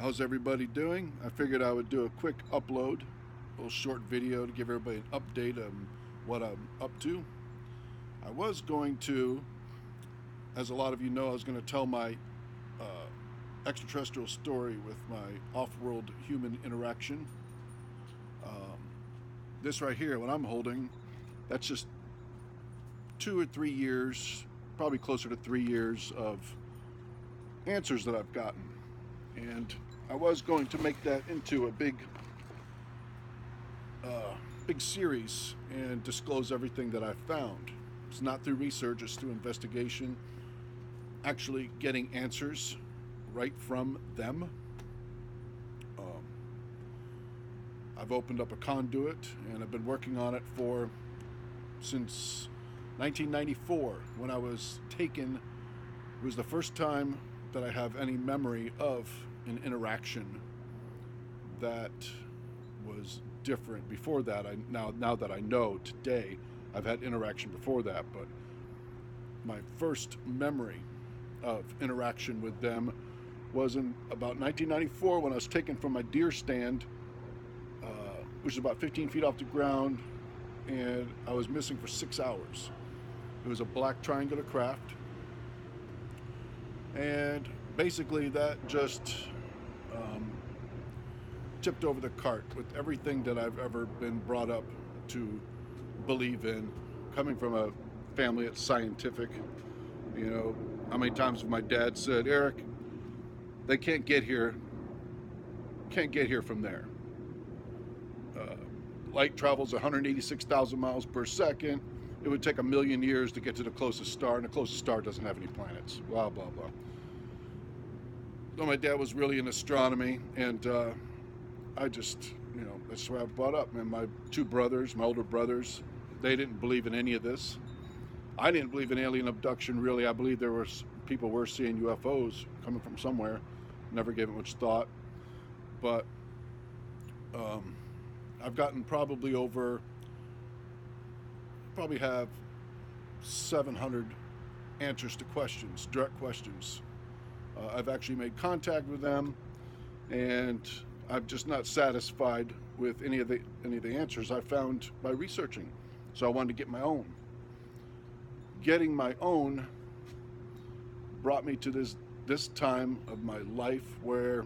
How's everybody doing? I figured I would do a quick upload, a little short video to give everybody an update on what I'm up to. I was going to, as a lot of you know, I was going to tell my extraterrestrial story with my off-world human interaction. This right here, what I'm holding, that's just 2 or 3 years, probably closer to 3 years of answers that I've gotten. And I was going to make that into a big series and disclose everything that I found. It's not through research, it's through investigation, actually getting answers right from them. I've opened up a conduit and I've been working on it since 1994 when I was taken. It was the first time that I have any memory of an interaction that was different. Before that, now that I know today, I've had interaction before that, but my first memory of interaction with them was in about 1994 when I was taken from my deer stand, which is about 15 feet off the ground, and I was missing for 6 hours. It was a black triangular craft, and basically that just tipped over the cart with everything that I've ever been brought up to believe in, coming from a family that's scientific. You know, how many times my dad said, Eric, they can't get here from there. Light travels 186,000 miles per second. It would take 1 million years to get to the closest star, and the closest star doesn't have any planets. Blah, blah, blah. So my dad was really in astronomy, and I just, that's where I was brought up. And my two brothers, my older brothers, they didn't believe in any of this. I didn't believe in alien abduction, really. I believe there was people were seeing UFOs coming from somewhere. Never gave it much thought. But I've gotten probably have 700 answers to questions, direct questions. I've actually made contact with them, and I'm just not satisfied with any of the answers I found by researching. So I wanted to get my own. Getting my own brought me to this time of my life where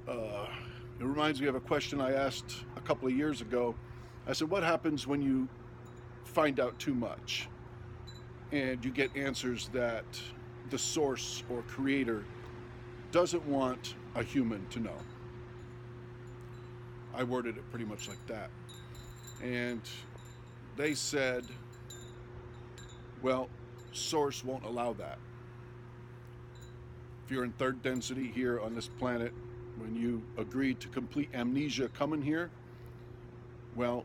it reminds me of a question I asked a couple of years ago. I said, what happens when you find out too much and you get answers that the source or creator doesn't want a human to know? I worded it pretty much like that. And they said, well, source won't allow that. If you're in third density here on this planet, when you agreed to complete amnesia coming here, well,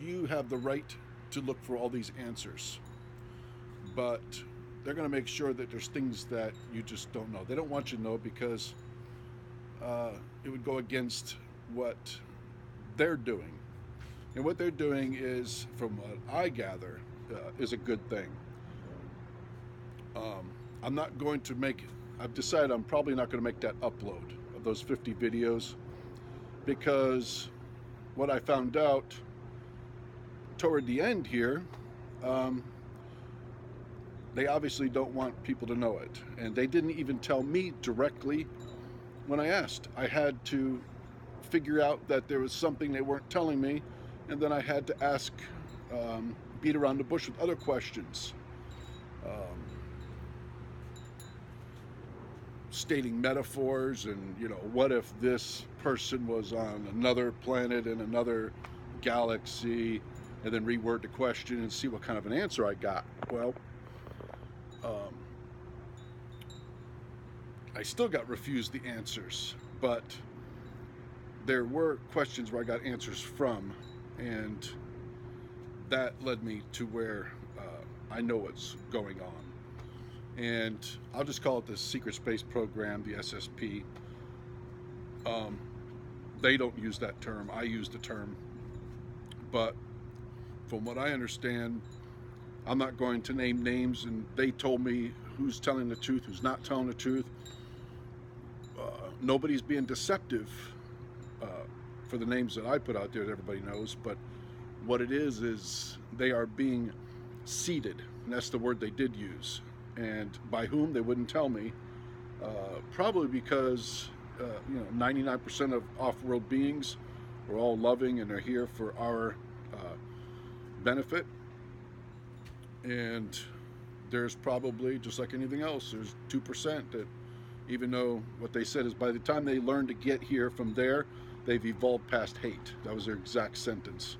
you have the right to look for all these answers. But they're going to make sure that there's things that you just don't know. They don't want you to know because it would go against what they're doing. And what they're doing is, from what I gather, is a good thing. I've decided I'm probably not going to make that upload of those 50 videos, because what I found out toward the end here, they obviously don't want people to know it. And they didn't even tell me directly when I asked. I had to figure out that there was something they weren't telling me, and then I had to ask, beat around the bush with other questions. Stating metaphors and, what if this person was on another planet in another galaxy, and then reword the question and see what kind of an answer I got. Well, I still got refused the answers, but there were questions where I got answers from, and that led me to where I know what's going on. And I'll just call it the Secret Space Program, the SSP. They don't use that term. I use the term. But from what I understand, I'm not going to name names, and they told me who's telling the truth, who's not telling the truth. Nobody's being deceptive uh, for the names that I put out there that everybody knows, but what it is they are being seeded, and that's the word they did use. And by whom, they wouldn't tell me. Probably because 99% of off-world beings are all loving and are here for our benefit. And there's probably, just like anything else, there's 2% that, even though what they said is by the time they learn to get here from there, they've evolved past hate. That was their exact sentence.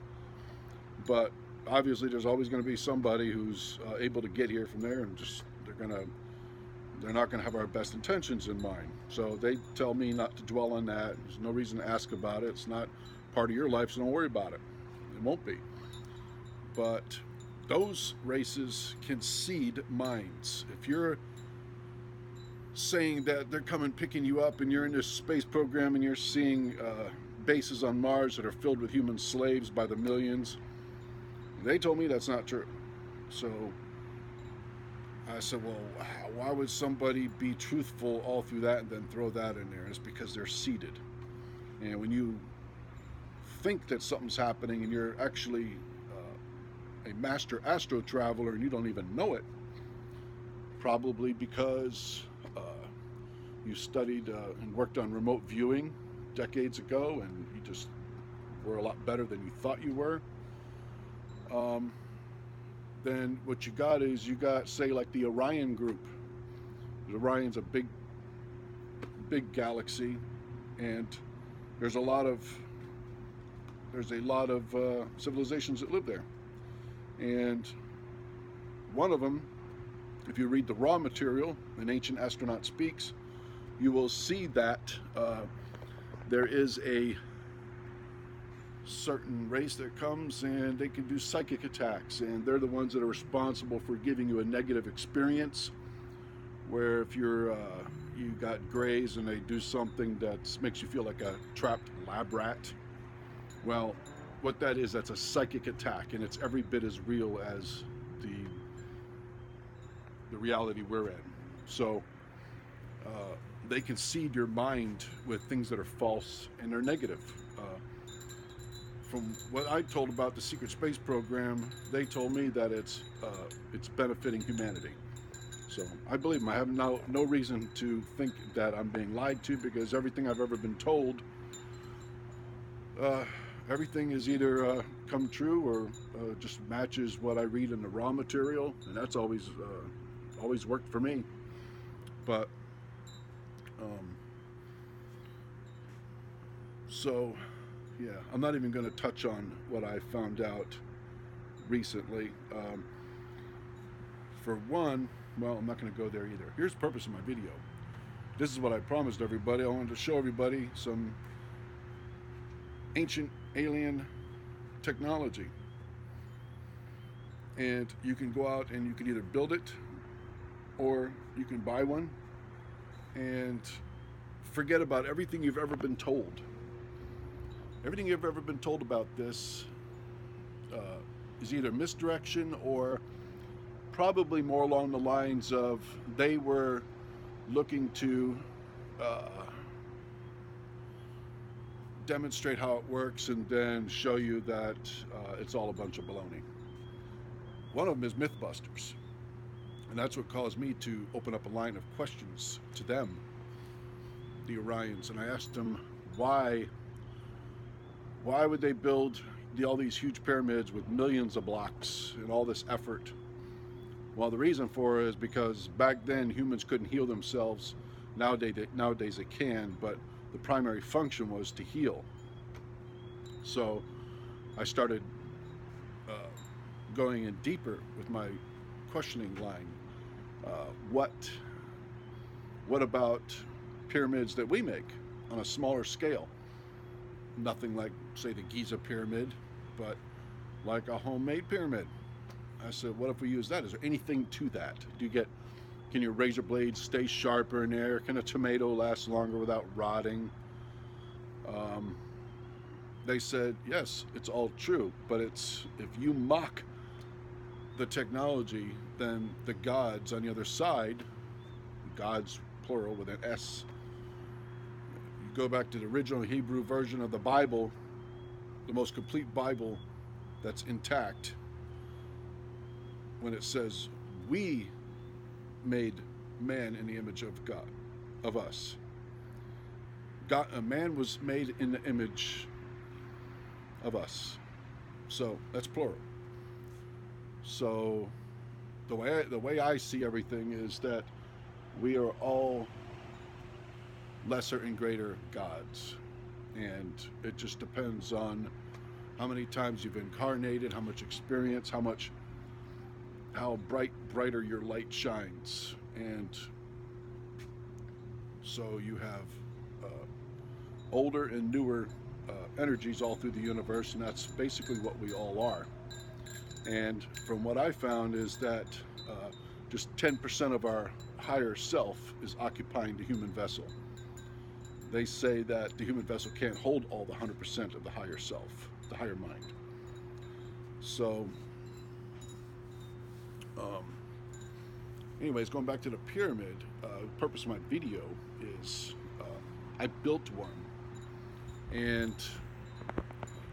But obviously there's always going to be somebody who's able to get here from there, and just they're not going to have our best intentions in mind. So they tell me not to dwell on that. There's no reason to ask about it. It's not part of your life, so don't worry about it. It won't be. But those races can seed minds. If you're saying that they're coming picking you up and you're in this space program and you're seeing bases on Mars that are filled with human slaves by the millions, they told me that's not true. So I said, well, why would somebody be truthful all through that and then throw that in there? It's because they're seeded. And when you think that something's happening and you're actually a master astro traveler and you don't even know it, probably because you studied and worked on remote viewing decades ago and you just were a lot better than you thought you were, then what you got is, you got, say, like the Orion group. The Orion's a big galaxy, and there's a lot of civilizations that live there. And one of them, if you read the raw material in Ancient Astronaut Speaks, you will see that there is a certain race that comes and they can do psychic attacks, and they're the ones that are responsible for giving you a negative experience, where if you're you got grays and they do something that makes you feel like a trapped lab rat, well, what that is, that's a psychic attack, and it's every bit as real as the reality we're in. So they can seed your mind with things that are false and they're negative. From what I told about the secret space program, they told me that it's benefiting humanity. So I believe them. I have no reason to think that I'm being lied to, because everything I've ever been told, everything is either come true or just matches what I read in the raw material, and that's always worked for me. But so yeah, I'm not even going to touch on what I found out recently. For one, well, I'm not going to go there either. Here's the purpose of my video. This is what I promised everybody. I wanted to show everybody some ancient alien technology. And you can go out and you can either build it or you can buy one and forget about everything you've ever been told. Everything you've ever been told about this is either misdirection or probably more along the lines of they were looking to demonstrate how it works and then show you that it's all a bunch of baloney. One of them is Mythbusters, and that's what caused me to open up a line of questions to them, the Orions, and I asked them why would they build all these huge pyramids with millions of blocks and all this effort? Well, the reason for it is because back then humans couldn't heal themselves. Nowadays they can, but the primary function was to heal. So I started going in deeper with my questioning line. What about pyramids that we make on a smaller scale? Nothing like, say, the Giza pyramid, but like a homemade pyramid. I said, what if we use that? Is there anything to that? Can your razor blades stay sharper in there? Can a tomato last longer without rotting? They said, yes, it's all true, but if you mock the technology, then the gods on the other side, gods plural with an S, go back to the original Hebrew version of the Bible, the most complete Bible that's intact, when it says, we made man in the image of God, of us. God, a man was made in the image of us. So that's plural. So the way I see everything is that we are all lesser and greater gods, and it just depends on how many times you've incarnated, how much experience, how brighter your light shines. And so you have older and newer energies all through the universe, and that's basically what we all are. And from what I found is that just 10% of our higher self is occupying the human vessel. They say that the human vessel can't hold all the 100% of the higher self, the higher mind. So, anyways, going back to the pyramid, the purpose of my video is I built one. And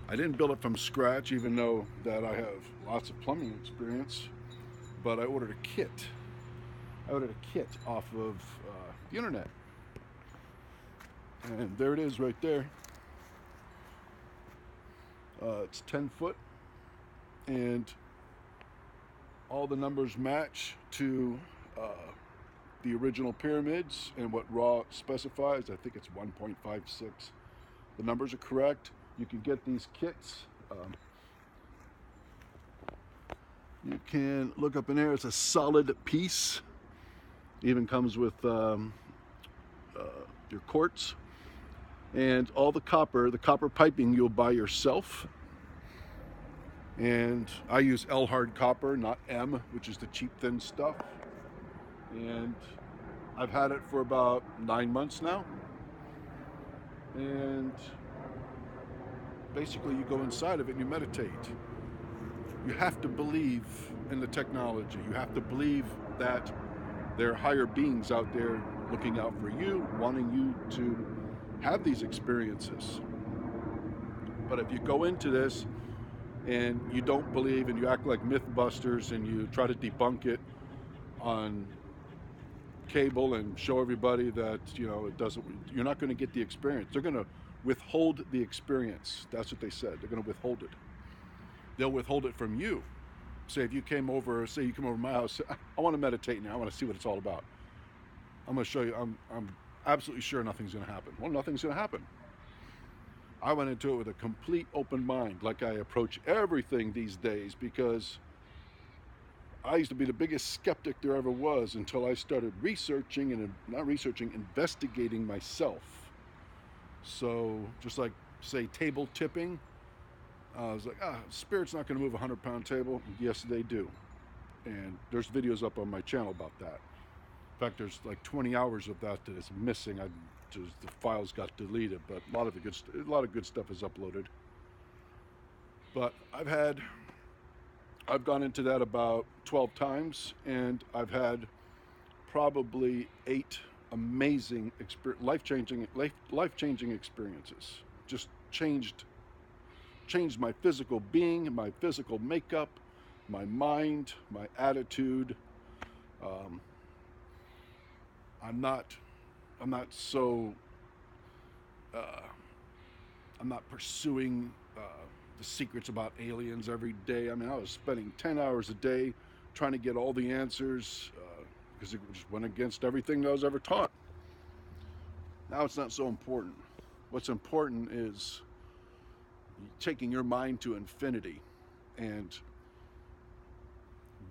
I didn't build it from scratch, even though that I have lots of plumbing experience, but I ordered a kit. I ordered a kit off of the internet. And there it is right there. It's 10 foot, and all the numbers match to the original pyramids and what Ra specifies. I think it's 1.56. The numbers are correct. You can get these kits. You can look up in there. It's a solid piece. Even comes with your quartz. And all the copper piping you'll buy yourself. And I use L hard copper, not M, which is the cheap thin stuff. And I've had it for about 9 months now. And basically you go inside of it and you meditate. You have to believe in the technology. You have to believe that there are higher beings out there looking out for you, wanting you to have these experiences. But if you go into this and you don't believe and you act like Mythbusters and you try to debunk it on cable and show everybody that, it doesn't, you're not going to get the experience. They're going to withhold the experience. That's what they said. They're going to withhold it. They'll withhold it from you. Say if you come over to my house, I want to meditate now. I want to see what it's all about. I'm going to show you. I'm absolutely sure nothing's going to happen. Well, nothing's going to happen. I went into it with a complete open mind, like I approach everything these days, because I used to be the biggest skeptic there ever was until I started investigating myself. So just like, say, table tipping, I was like, spirit's not going to move a 100-pound table. Yes, they do. And there's videos up on my channel about that. In fact, there's like 20 hours of that is missing. The files got deleted, but a lot of good stuff is uploaded. But I've gone into that about 12 times, and I've had probably 8 amazing, life-changing experiences. Just changed my physical being, my physical makeup, my mind, my attitude. I'm not pursuing the secrets about aliens every day. I mean, I was spending 10 hours a day trying to get all the answers because it just went against everything that I was ever taught. Now it's not so important. What's important is taking your mind to infinity and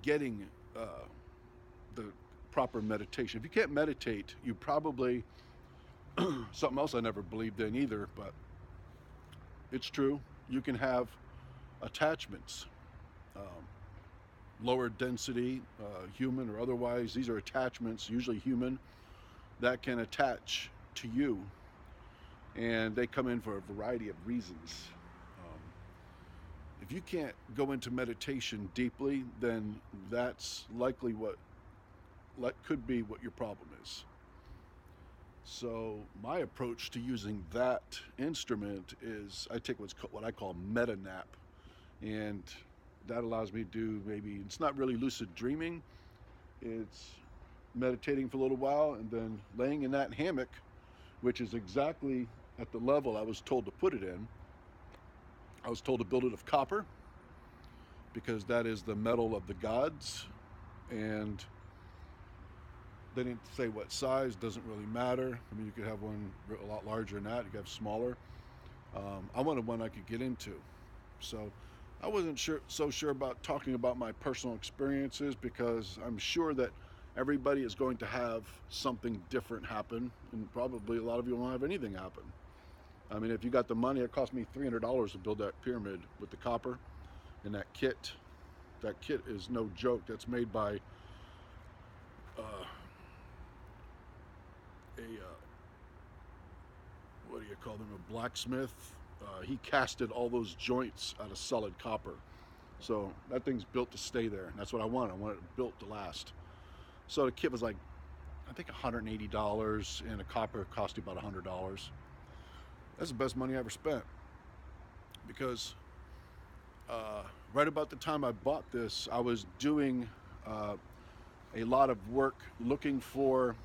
getting the proper meditation. If you can't meditate, you probably, something else I never believed in either, but it's true, you can have attachments, lower density, human or otherwise. These are attachments, usually human, that can attach to you, and they come in for a variety of reasons. If you can't go into meditation deeply, then that's likely what could be what your problem is. So my approach to using that instrument is I take what I call meta nap, and that allows me to do, maybe it's not really lucid dreaming, it's meditating for a little while and then laying in that hammock, which is exactly at the level I was told to put it in. I was told to build it of copper because that is the metal of the gods, and they didn't say what size. Doesn't really matter. I mean, you could have one a lot larger than that. You could have smaller. I wanted one I could get into, so I wasn't so sure about talking about my personal experiences, because I'm sure that everybody is going to have something different happen, and probably a lot of you won't have anything happen. I mean, if you got the money, it cost me $300 to build that pyramid with the copper and that kit. That kit is no joke. That's made by what do you call them, a blacksmith. He casted all those joints out of solid copper. So that thing's built to stay there. And that's what I want. I want it built to last. So the kit was like, I think $180, and a copper cost you about $100. That's the best money I ever spent, because right about the time I bought this, I was doing a lot of work looking for,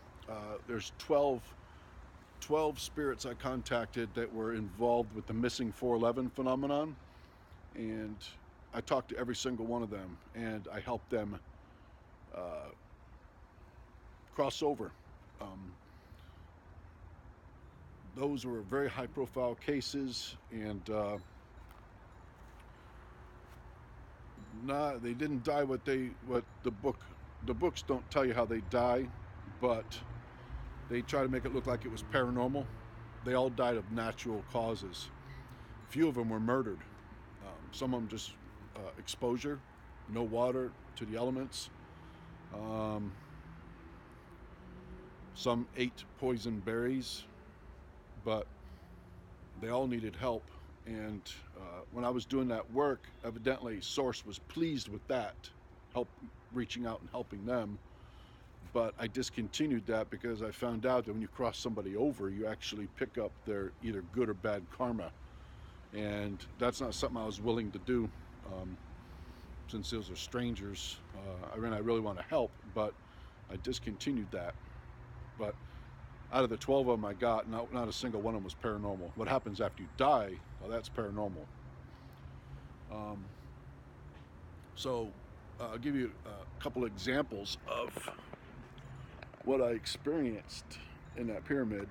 there's 12 spirits I contacted that were involved with the missing 411 phenomenon, and I talked to every single one of them, and I helped them cross over. Those were very high profile cases, and they didn't die what the books don't tell you how they die, but they try to make it look like it was paranormal. They all died of natural causes. A few of them were murdered. Some of them just exposure, no water to the elements. Some ate poison berries, but they all needed help. And when I was doing that work, evidently Source was pleased with that, reaching out and helping them. But I discontinued that because I found out that when you cross somebody over, you actually pick up their either good or bad karma. And that's not something I was willing to do, since those are strangers. I really want to help, but I discontinued that. But out of the 12 of them I got, not a single one of them was paranormal. What happens after you die, well, that's paranormal. So I'll give you a couple examples of what I experienced in that pyramid.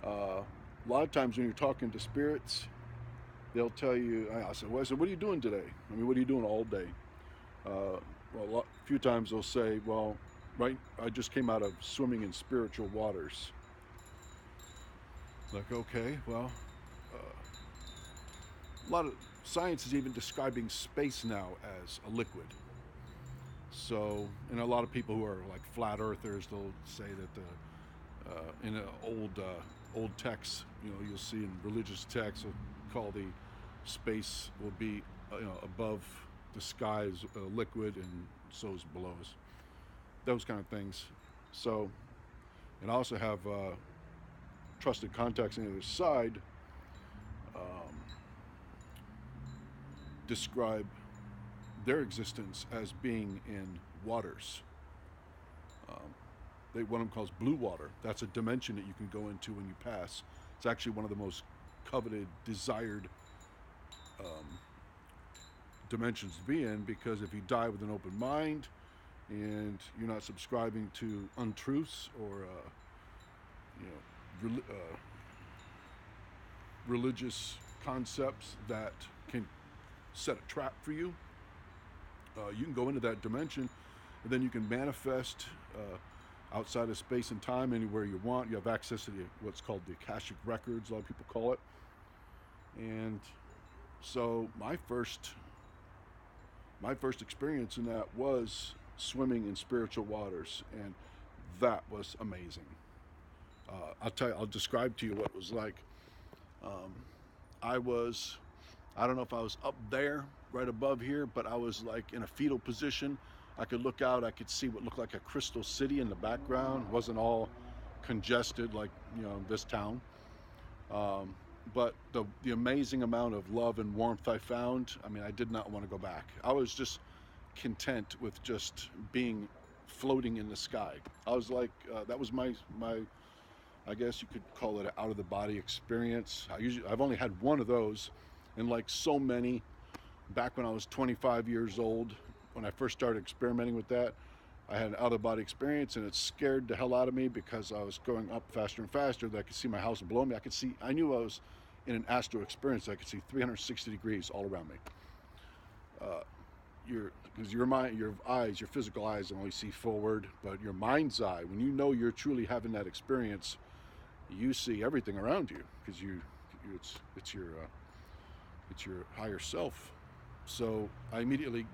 A lot of times when you're talking to spirits, they'll tell you, I said, what are you doing today? I mean, what are you doing all day? A few times they'll say, well, right, I just came out of swimming in spiritual waters. Like, okay, well, a lot of science is even describing space now as a liquid. So, and a lot of people who are like flat earthers, they'll say that in old texts, you'll see in religious texts, will call the space will be above the sky is liquid, and so is below us. Those kind of things. So, and I also have trusted contacts on the other side describe their existence as being in waters. One of them calls blue water. That's a dimension that you can go into when you pass. It's actually one of the most coveted, desired dimensions to be in, because if you die with an open mind and you're not subscribing to untruths or religious concepts that can set a trap for you, you can go into that dimension, and then you can manifest outside of space and time anywhere you want. You have access to what's called the Akashic Records, a lot of people call it. And so my first experience in that was swimming in spiritual waters, and that was amazing. I'll describe to you what it was like. I don't know if I was up there right above here, but I was like in a fetal position. I could look out, I could see what looked like a crystal city in the background. It wasn't all congested like this town. Um, but the amazing amount of love and warmth I found, I mean, I did not want to go back. I was just content with just being floating in the sky. I was like, that was my I guess you could call it an out of the body experience. I've only had one of those, and like so many, back when I was 25 years old, when I first started experimenting with that, I had an out of body experience, and it scared the hell out of me because I was going up faster and faster. That I could see my house below me. I knew I was in an astral experience. I could see 360 degrees all around me. Because your mind, your eyes, your physical eyes only see forward, but your mind's eye, when you know you're truly having that experience, you see everything around you because it's your higher self. So I immediately,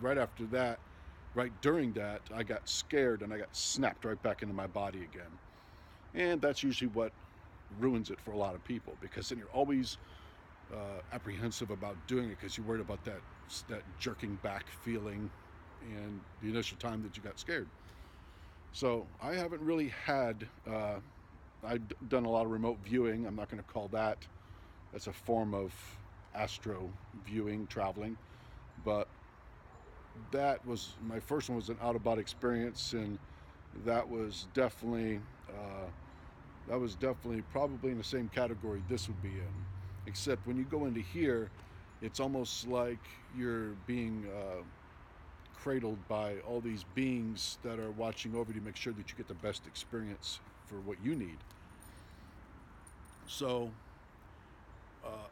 right after that, right during that, I got scared and I got snapped right back into my body again. And that's usually what ruins it for a lot of people, because then you're always apprehensive about doing it because you're worried about that jerking back feeling and the initial time that you got scared. So I haven't really had. I've done a lot of remote viewing. I'm not going to call that's a form of astro viewing, traveling, but that was my first one. Was an out of body experience, and that was definitely probably in the same category this would be in, except when you go into here, it's almost like you're being cradled by all these beings that are watching over you to make sure that you get the best experience for what you need. So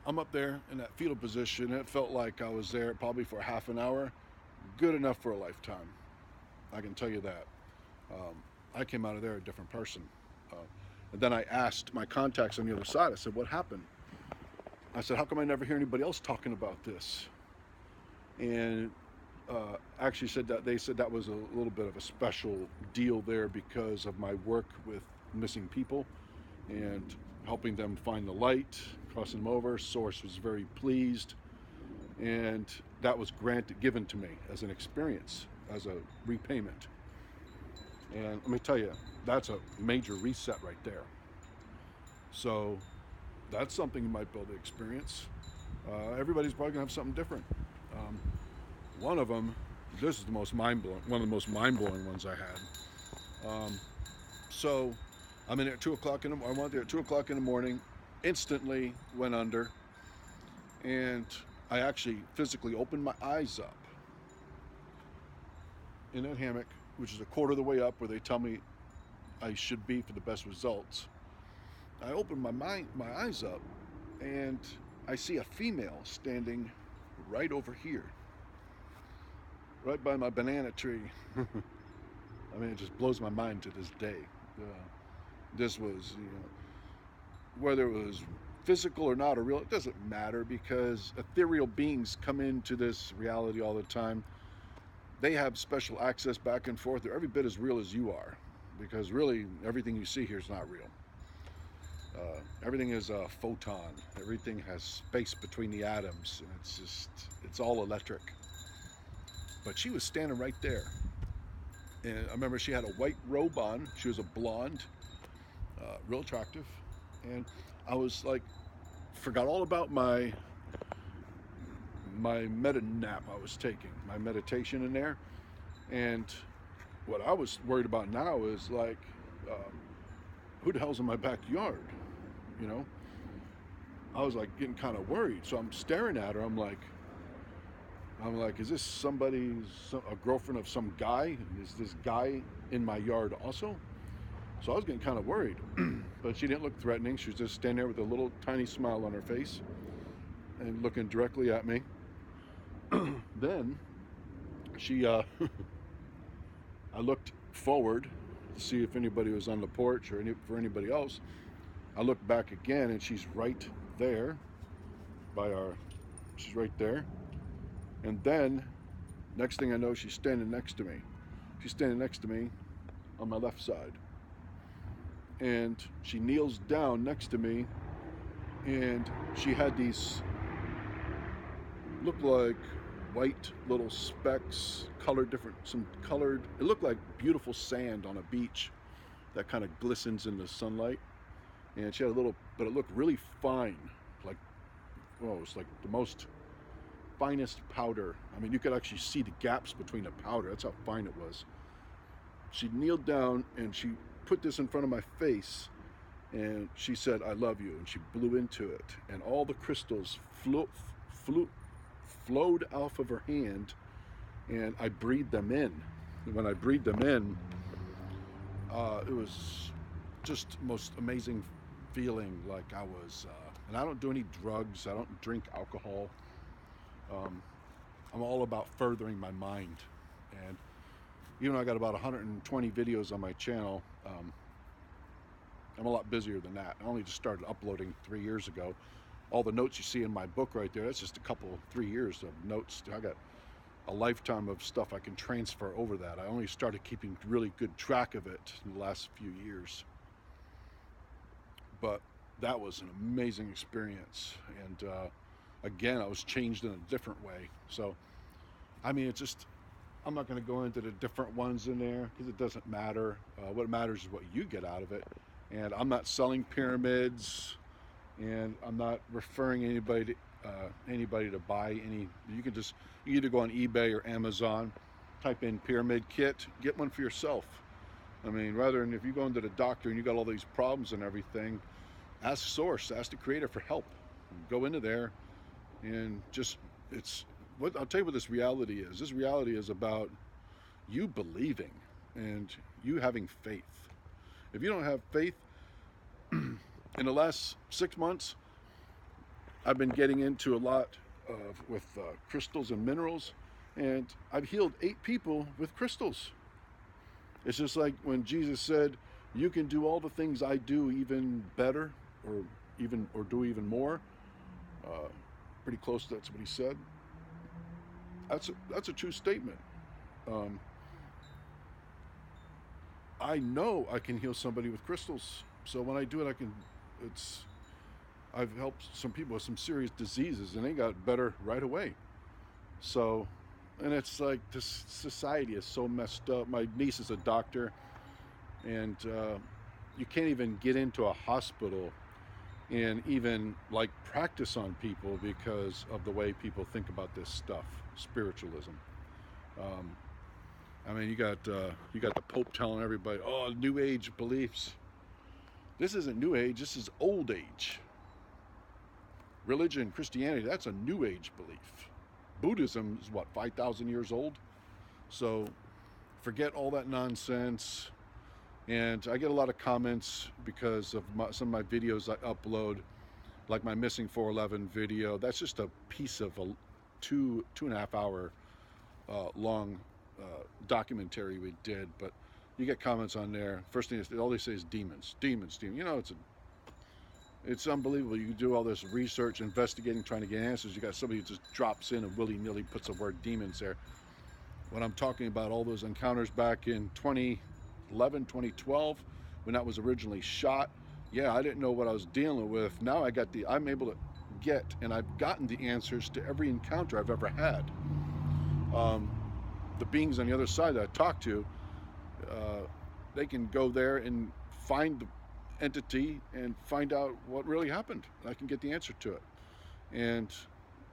I'm up there in that fetal position. It felt like I was there probably for half an hour. Good enough for a lifetime, I can tell you that. I came out of there a different person. And then I asked my contacts on the other side, I said, what happened? I said, how come I never hear anybody else talking about this? And actually they said that was a little bit of a special deal there because of my work with missing people and helping them find the light, crossing them over. Source was very pleased, and that was given to me as an experience, as a repayment. And let me tell you, that's a major reset right there. So that's something you might be able to experience. Everybody's probably gonna have something different. One of them, this is the most mind-blowing, one of the most mind-blowing ones I had. So I'm in there at 2 o'clock I went there at 2 o'clock in the morning, instantly went under, and I actually physically opened my eyes up in that hammock, which is a quarter of the way up where they tell me I should be for the best results. I opened my eyes up, and I see a female standing right over here, right by my banana tree. I mean, it just blows my mind to this day. This was, whether it was physical or not or real, it doesn't matter, because ethereal beings come into this reality all the time. They have special access back and forth. They're every bit as real as you are, because really everything you see here is not real. Everything is a photon. Everything has space between the atoms, and it's all electric. But she was standing right there. And I remember she had a white robe on. She was a blonde, real attractive. And I was like, forgot all about my meta nap I was taking, my meditation in there. And what I was worried about now is like, who the hell's in my backyard? I was like getting kind of worried. So I'm staring at her. I'm like, is this a girlfriend of some guy? Is this guy in my yard also? So I was getting kind of worried, but she didn't look threatening. She was just standing there with a little tiny smile on her face and looking directly at me. Then I looked forward to see if anybody was on the porch or for anybody else. I looked back again, and she's right there she's right there. And then next thing I know, she's standing next to me. She's standing next to me on my left side. And she kneels down next to me, and she had these look like white little specks, it looked like beautiful sand on a beach, that kind of glistens in the sunlight. And she had a little, but it looked really fine, like, oh, it was like the most finest powder. I mean, you could actually see the gaps between the powder. That's how fine it was. She kneeled down and she put this in front of my face, and she said, "I love you," and she blew into it, and all the crystals flowed off of her hand, and I breathed them in. And when I breathed them in, it was just the most amazing feeling. Like I was, and I don't do any drugs. I don't drink alcohol. I'm all about furthering my mind, and even though I got about 120 videos on my channel, I'm a lot busier than that. I only just started uploading 3 years ago. All the notes you see in my book right there, that's just a couple, 3 years of notes. I got a lifetime of stuff I can transfer over that. I only started keeping really good track of it in the last few years. But that was an amazing experience. And again, I was changed in a different way. So, I mean, it's just, I'm not going to go into the different ones in there because it doesn't matter. What matters is what you get out of it. And I'm not selling pyramids, and I'm not referring anybody to buy any. You can either go on eBay or Amazon, type in pyramid kit, get one for yourself. I mean, rather than if you go into the doctor and you got all these problems and everything, ask Source, ask the Creator for help. Go into there and just, it's what I'll tell you what this reality is. This reality is about you believing and you having faith. If you don't have faith, in the last 6 months, I've been getting into a lot with crystals and minerals, and I've healed 8 people with crystals. It's just like when Jesus said, "You can do all the things I do, even better, or do even more." Pretty close. That's what he said. That's a true statement. I know I can heal somebody with crystals. So when I do it, I've helped some people with some serious diseases, and they got better right away. So, and it's like this society is so messed up. My niece is a doctor, and you can't even get into a hospital and even like practice on people because of the way people think about this stuff, spiritualism. I mean, you got the Pope telling everybody, "Oh, New Age beliefs." This isn't New Age. This is Old Age. Religion, Christianity, that's a New Age belief. Buddhism is what, 5,000 years old? So forget all that nonsense. And I get a lot of comments because of some of my videos I upload, like my Missing 411 video. That's just a piece of a two and a half hour long documentary we did, but you get comments on there. First thing is, all they say is demons, demons, demons. You know, it's unbelievable. You do all this research, investigating, trying to get answers. You got somebody who just drops in and willy-nilly puts the word demons there. When I'm talking about all those encounters back in 2011, 2012, when that was originally shot, yeah, I didn't know what I was dealing with. Now I'm able to get, and I've gotten the answers to every encounter I've ever had. The beings on the other side that I talked to, they can go there and find the entity and find out what really happened. I can get the answer to it. And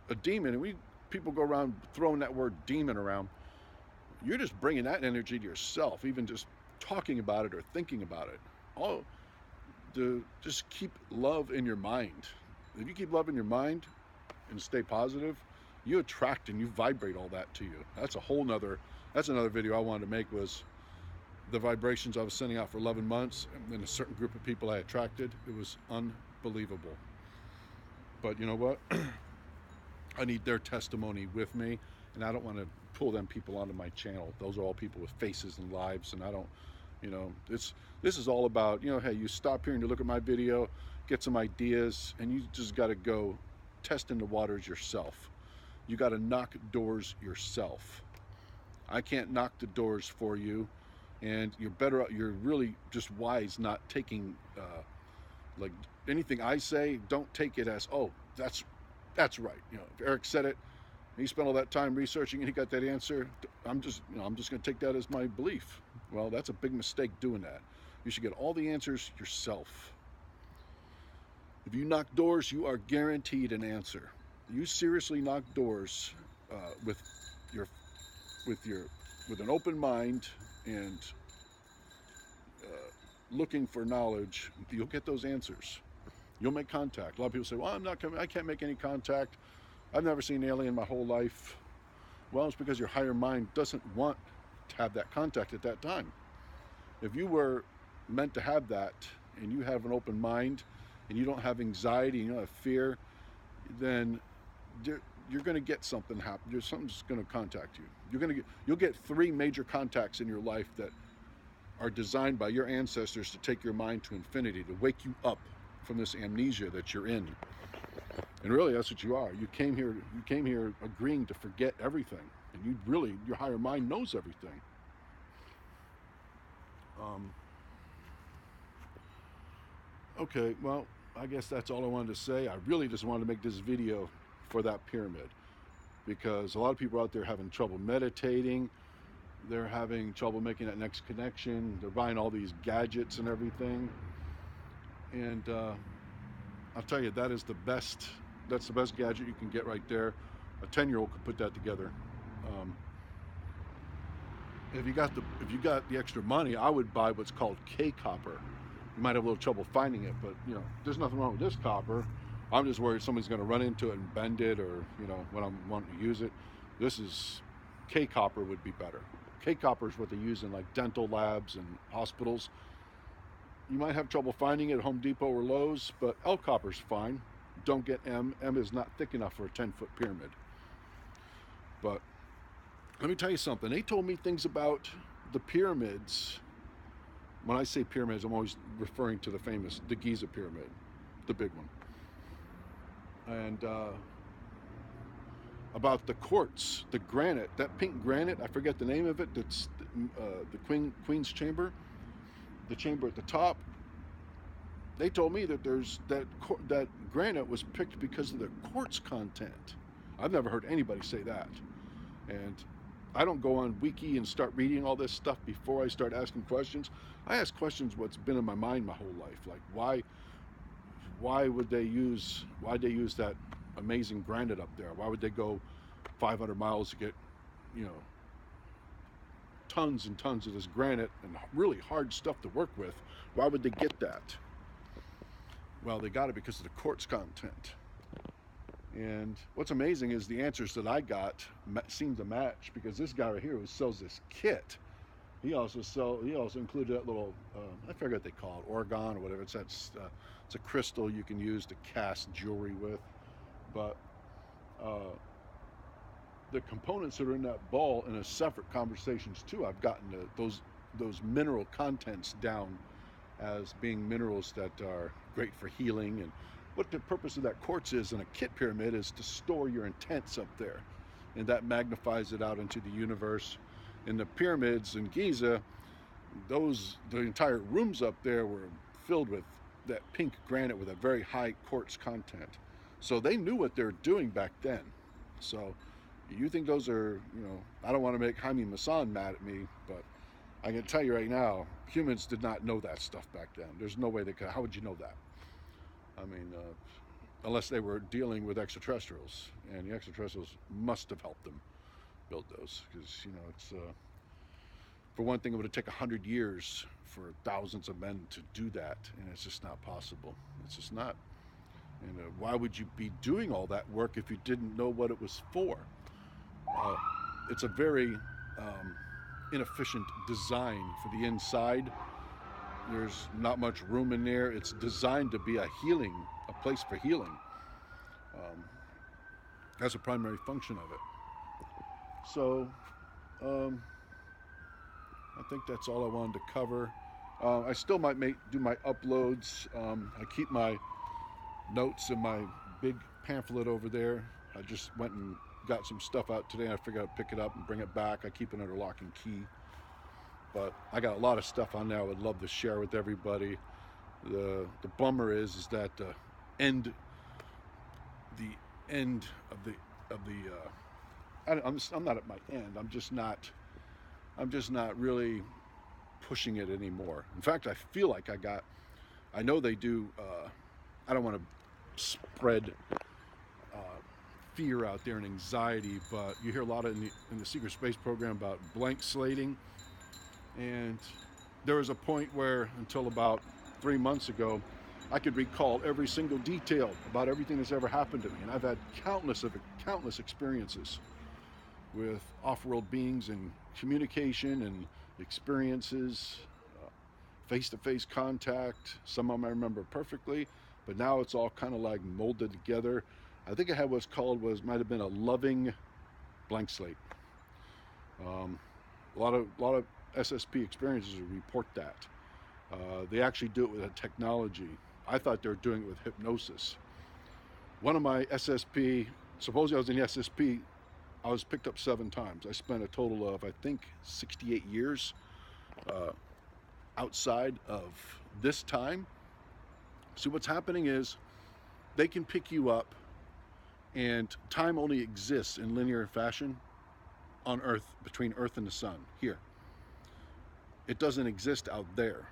a demon, and people go around throwing that word demon around. You're just bringing that energy to yourself, even just talking about it or thinking about it. Just keep love in your mind. If you keep love in your mind and stay positive, you attract and you vibrate all that to you. That's another video I wanted to make, was the vibrations I was sending out for 11 months and a certain group of people I attracted. It was unbelievable. But you know what? I need their testimony with me, and I don't want to pull them people onto my channel. Those are all people with faces and lives, and I don't, this is all about, hey, you stop here and you look at my video, get some ideas, and you just got to go test in the waters yourself. You got to knock doors yourself. I can't knock the doors for you, and you're really just wise not taking like anything I say. Don't take it as, oh, that's right. If Eric said it, he spent all that time researching and he got that answer, I'm just going to take that as my belief. Well, that's a big mistake doing that. You should get all the answers yourself. If you knock doors, you are guaranteed an answer. You seriously knock doors uh, with your with your with an open mind and looking for knowledge. You'll get those answers. You'll make contact. A lot of people say, "Well, I'm not coming. I can't make any contact. I've never seen an alien my whole life." Well, it's because your higher mind doesn't want to have that contact at that time. If you were meant to have that, and you have an open mind, and you don't have anxiety, and you don't have fear, then you're going to get something happen. Something's going to contact you. You'll get 3 major contacts in your life that are designed by your ancestors to take your mind to infinity, to wake you up from this amnesia that you're in. And really, that's what you are. You came here agreeing to forget everything, and your higher mind knows everything. Okay, well, I guess that's all I wanted to say. I really just wanted to make this video for that pyramid, because a lot of people out there having trouble meditating. They're having trouble making that next connection. They're buying all these gadgets and everything. And I'll tell you, that's the best gadget you can get right there. A 10-year-old could put that together. If you got the extra money, I would buy what's called K-copper. You might have a little trouble finding it, but there's nothing wrong with this copper. I'm just worried somebody's going to run into it and bend it, or when I'm wanting to use it. This is K-copper would be better. K-copper is what they use in like dental labs and hospitals. You might have trouble finding it at Home Depot or Lowe's, but L-copper's fine. Don't get M. M is not thick enough for a 10-foot pyramid. But let me tell you something. They told me things about the pyramids. When I say pyramids, I'm always referring to the Giza pyramid, the big one. And about the quartz, the granite, that pink granite, I forget the name of it, that's the Queen's Chamber, the chamber at the top. They told me that that granite was picked because of the quartz content. I've never heard anybody say that. And I don't go on Wiki and start reading all this stuff before I start asking questions. I ask questions what's been in my mind my whole life, like why would they use that amazing granite up there? Why would they go 500 miles to get tons and tons of this granite and really hard stuff to work with? Why would they get that? Well, they got it because of the quartz content. And what's amazing is the answers that I got seem to match, because this guy right here who sells this kit, he also included that little I forget what they call it, Orion or whatever. It's a crystal you can use to cast jewelry with. But the components that are in that ball, in a separate conversations too, I've gotten those mineral contents down as being minerals that are great for healing. And what the purpose of that quartz is in a kit pyramid is to store your intents up there, and that magnifies it out into the universe. In the pyramids in Giza, the entire rooms up there were filled with that pink granite with a very high quartz content. So they knew what they were doing back then. So you think those are, I don't want to make Jaime Maussan mad at me, but I can tell you right now, humans did not know that stuff back then. There's no way they could. How would you know that? I mean, unless they were dealing with extraterrestrials, and the extraterrestrials must have helped them build those, because it's for one thing, it would have taken 100 years for thousands of men to do that, and it's just not possible. It's just not. And why would you be doing all that work if you didn't know what it was for? It's a very inefficient design for the inside. There's not much room in there. It's designed to be a place for healing. That's a primary function of it. So I think that's all I wanted to cover. I still might do my uploads. I keep my notes in my big pamphlet over there. I just went and got some stuff out today. I figured I'd pick it up and bring it back. I keep it under lock and key. But I got a lot of stuff on there I would love to share with everybody. The bummer is that the end of the I'm not at my end. I'm just not really pushing it anymore. In fact, I feel like I know they do, I don't want to spread uh, fear out there and anxiety, but you hear a lot in the secret space program about blank slating. And there was a point where, until about 3 months ago, I could recall every single detail about everything that's ever happened to me. And I've had countless experiences with off-world beings and communication and experiences, face-to-face contact. Some of them I remember perfectly, but now it's all kind of like molded together. I think I had what's called might have been a loving blank slate. A lot of SSP experiences report that. They actually do it with a technology. I thought they were doing it with hypnosis. One of my SSP, supposedly I was in the SSP, I was picked up 7 times. I spent a total of, I think, 68 years outside of this time. So what's happening is they can pick you up, and time only exists in linear fashion on Earth, between Earth and the sun, here. It doesn't exist out there.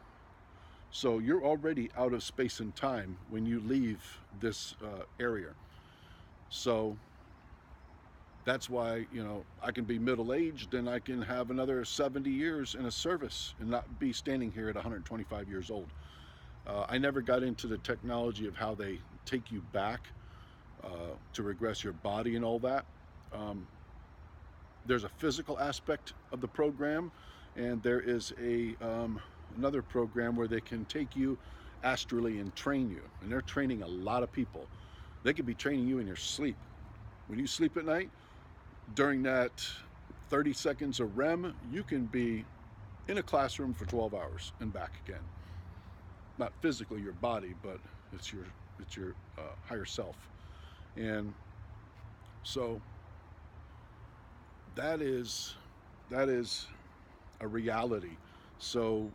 So you're already out of space and time when you leave this area. So that's why, I can be middle-aged and I can have another 70 years in a service and not be standing here at 125 years old. I never got into the technology of how they take you back to regress your body and all that. There's a physical aspect of the program, and there is another program where they can take you astrally and train you. And they're training a lot of people. They could be training you in your sleep. When you sleep at night, during that 30 seconds of REM, you can be in a classroom for 12 hours and back again. Not physically your body, but it's your higher self. And so that is a reality. So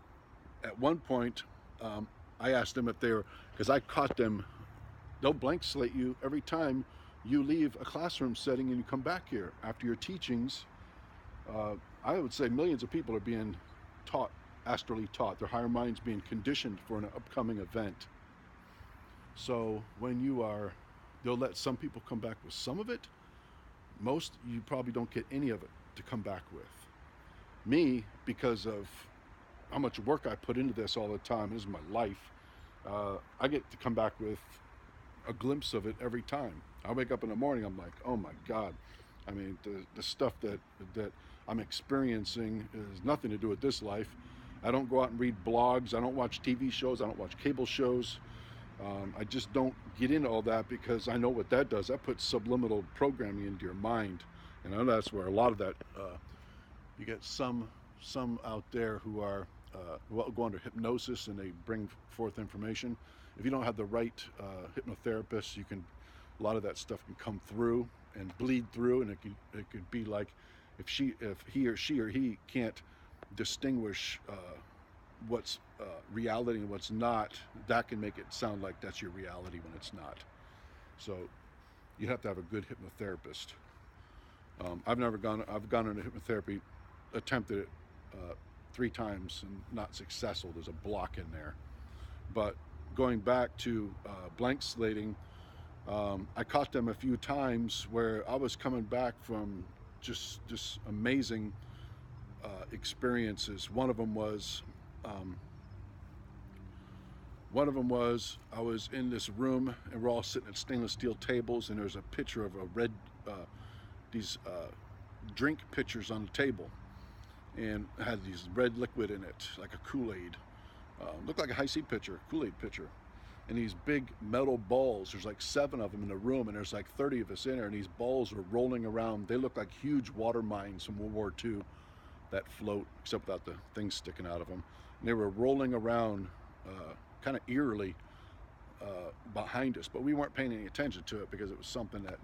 at one point, I asked them if they were, because I caught them, they'll blank slate you every time you leave a classroom setting and you come back here after your teachings. I would say millions of people are being taught, astrally taught, their higher minds being conditioned for an upcoming event. So when they'll let some people come back with some of it. Most, you probably don't get any of it to come back with. Me, because of how much work I put into this all the time, this is my life, I get to come back with a glimpse of it every time. I wake up in the morning, I'm like, oh my God. I mean, the stuff that I'm experiencing has nothing to do with this life. I don't go out and read blogs. I don't watch TV shows. I don't watch cable shows. I just don't get into all that, because I know what that does. That puts subliminal programming into your mind. And I know that's where a lot of that, you get some out there who are go under hypnosis, and they bring forth information. If you don't have the right hypnotherapist, a lot of that stuff can come through and bleed through, and it could be like if he or she can't distinguish what's reality and what's not, that can make it sound like that's your reality when it's not. So you have to have a good hypnotherapist. I've gone into hypnotherapy, attempted it 3 times and not successful. There's a block in there. But going back to blank slating, I caught them a few times where I was coming back from just amazing experiences. One of them was I was in this room, and we're all sitting at stainless steel tables, and there's a picture of a red these drink pitchers on the table, and had these red liquid in it, like a Kool-Aid. Looked like a high C pitcher, Kool-Aid pitcher. And these big metal balls, there's like 7 of them in the room, and there's like 30 of us in there, and these balls are rolling around. They look like huge water mines from World War II that float, except without the things sticking out of them. And they were rolling around kind of eerily behind us, but we weren't paying any attention to it because it was something that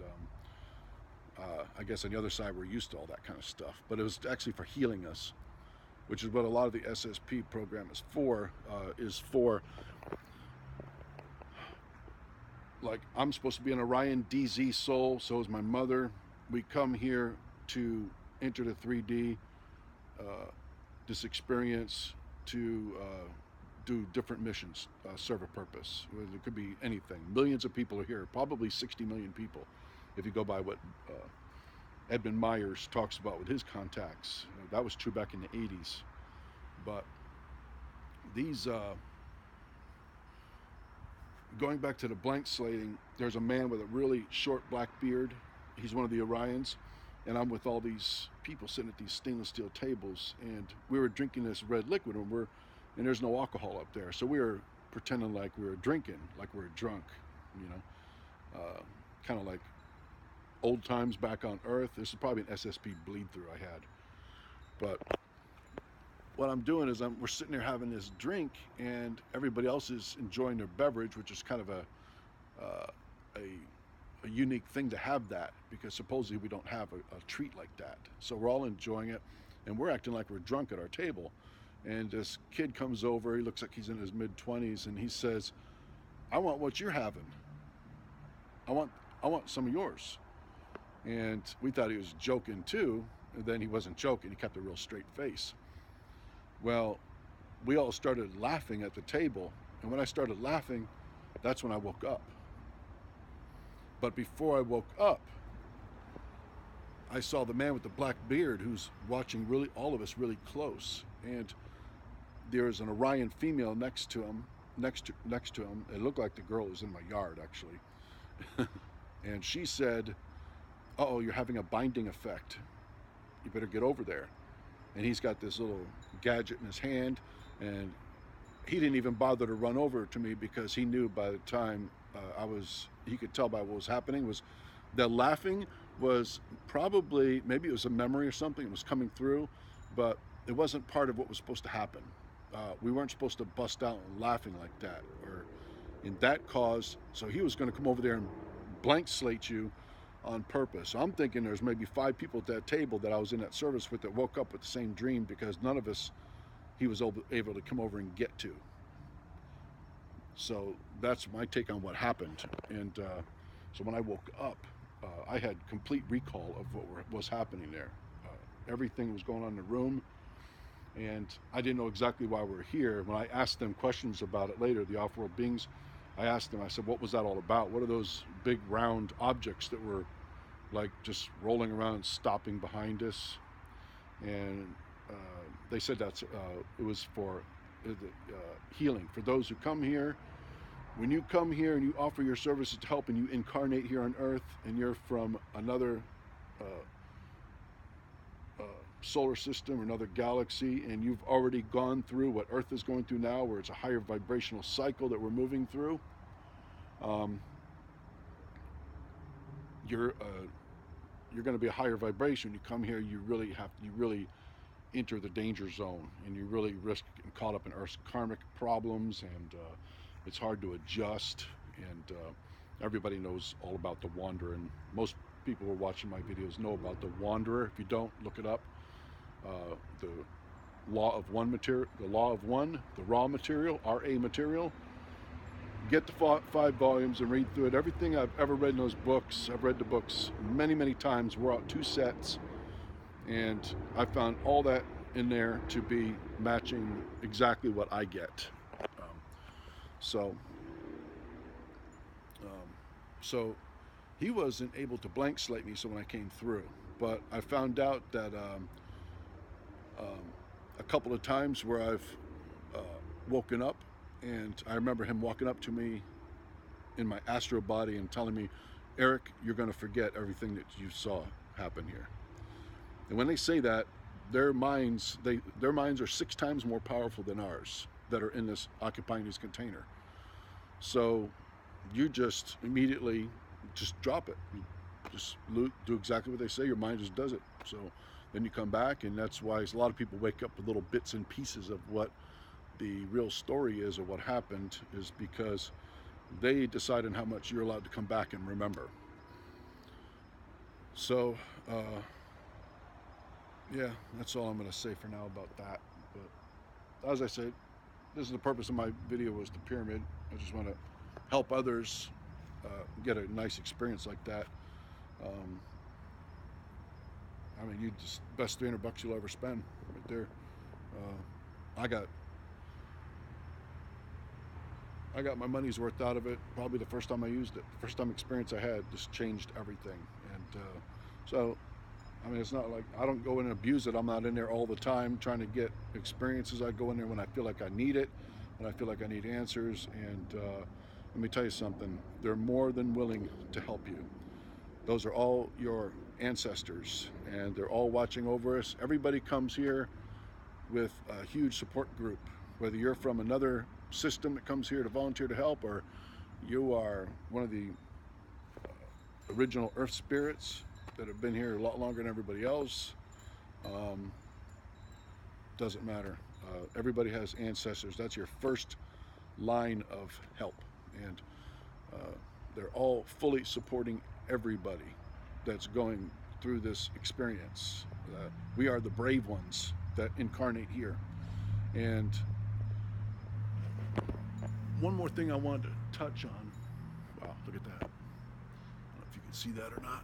I guess on the other side we're used to all that kind of stuff. But it was actually for healing us, which is what a lot of the SSP program is for. Like, I'm supposed to be an Orion DZ soul, so is my mother. We come here to enter the 3D, this experience to do different missions, serve a purpose. It could be anything. Millions of people are here, probably 60 million people, if you go by what Edmund Myers talks about with his contacts. That was true back in the 80s. But these, going back to the blank slating, there's a man with a really short black beard. He's one of the Orions. And I'm with all these people sitting at these stainless steel tables. And we were drinking this red liquid, and there's no alcohol up there. So we were pretending like we were drinking, like we were drunk, you know. Kind of like old times back on Earth. This is probably an SSP bleed through I had. But what I'm doing is we're sitting there having this drink, and everybody else is enjoying their beverage, which is kind of a unique thing to have that, because supposedly we don't have a treat like that. So we're all enjoying it, and we're acting like we're drunk at our table. And this kid comes over, he looks like he's in his mid-20s, and he says, "I want what you're having. I want some of yours." And we thought he was joking too, and then he wasn't joking. He kept a real straight face. Well, we all started laughing at the table, and when I started laughing, that's when I woke up. But before I woke up, I saw the man with the black beard who's watching all of us really close, and there's an Orion female next to him. It looked like the girl was in my yard, actually. And she said, "Uh-oh, you're having a binding effect. You better get over there." And he's got this little gadget in his hand, and he didn't even bother to run over to me, because he knew by the time he could tell by what was happening, was the laughing was probably, maybe it was a memory or something, it was coming through, but it wasn't part of what was supposed to happen. We weren't supposed to bust out laughing like that, or in that cause. So he was going to come over there and blank slate you on purpose. So I'm thinking there's maybe 5 people at that table that I was in that service with that woke up with the same dream, because none of us he was able to come over and get to. So that's my take on what happened. And so when I woke up, I had complete recall of what was happening there. Everything was going on in the room, and I didn't know exactly why we were here. When I asked them questions about it later, the off-world beings, I asked them, I said, "What was that all about? What are those big round objects that were like just rolling around and stopping behind us?" And they said it was for healing. For those who come here, when you come here and you offer your services to help, and you incarnate here on Earth, and you're from another solar system or another galaxy, and you've already gone through what Earth is going through now, where it's a higher vibrational cycle that we're moving through, you're going to be a higher vibration. You come here, you really enter the danger zone, and you really risk getting caught up in Earth's karmic problems, and it's hard to adjust. And everybody knows all about the Wanderer, and most people who are watching my videos know about the Wanderer. If you don't, look it up. The law of one, the raw material, RA material. Get the 5 volumes and read through it. Everything I've ever read in those books, I've read the books many, many times. We're out 2 sets, and I found all that in there to be matching exactly what I get. So he wasn't able to blank slate me, so when I came through. But I found out that a couple of times where I've woken up, and I remember him walking up to me in my astral body and telling me, "Eric, you're going to forget everything that you saw happen here." And when they say that, their minds are 6 times more powerful than ours that are in this, occupying this container. So you just immediately just drop it. You just do exactly what they say. Your mind just does it. So then you come back, and that's why a lot of people wake up with little bits and pieces of what the real story is, or what happened, is because they decide on how much you're allowed to come back and remember. So yeah, that's all I'm going to say for now about that. But as I said, this is the purpose of my video, was the pyramid. I just want to help others get a nice experience like that. I mean, best $300 you'll ever spend right there. I got I got my money's worth out of it. Probably the first time I used it, first time experience I had, just changed everything. And so, I mean, it's not like I don't go in and abuse it. I'm not in there all the time trying to get experiences. I go in there when I feel like I need it, when I feel like I need answers. And let me tell you something, they're more than willing to help you. Those are all your ancestors, and they're all watching over us. Everybody comes here with a huge support group, whether you're from another system that comes here to volunteer to help, or you are one of the original earth spirits that have been here a lot longer than everybody else. Doesn't matter. Everybody has ancestors. That's your first line of help, and they're all fully supporting everybody that's going through this experience. We are the brave ones that incarnate here. And one more thing I wanted to touch on. Wow, look at that. I don't know if you can see that or not.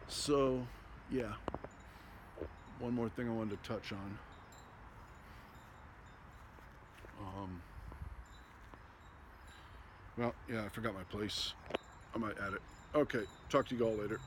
So, yeah. One more thing I wanted to touch on. Well, yeah, I forgot my place. I might add it. Okay, talk to you all later.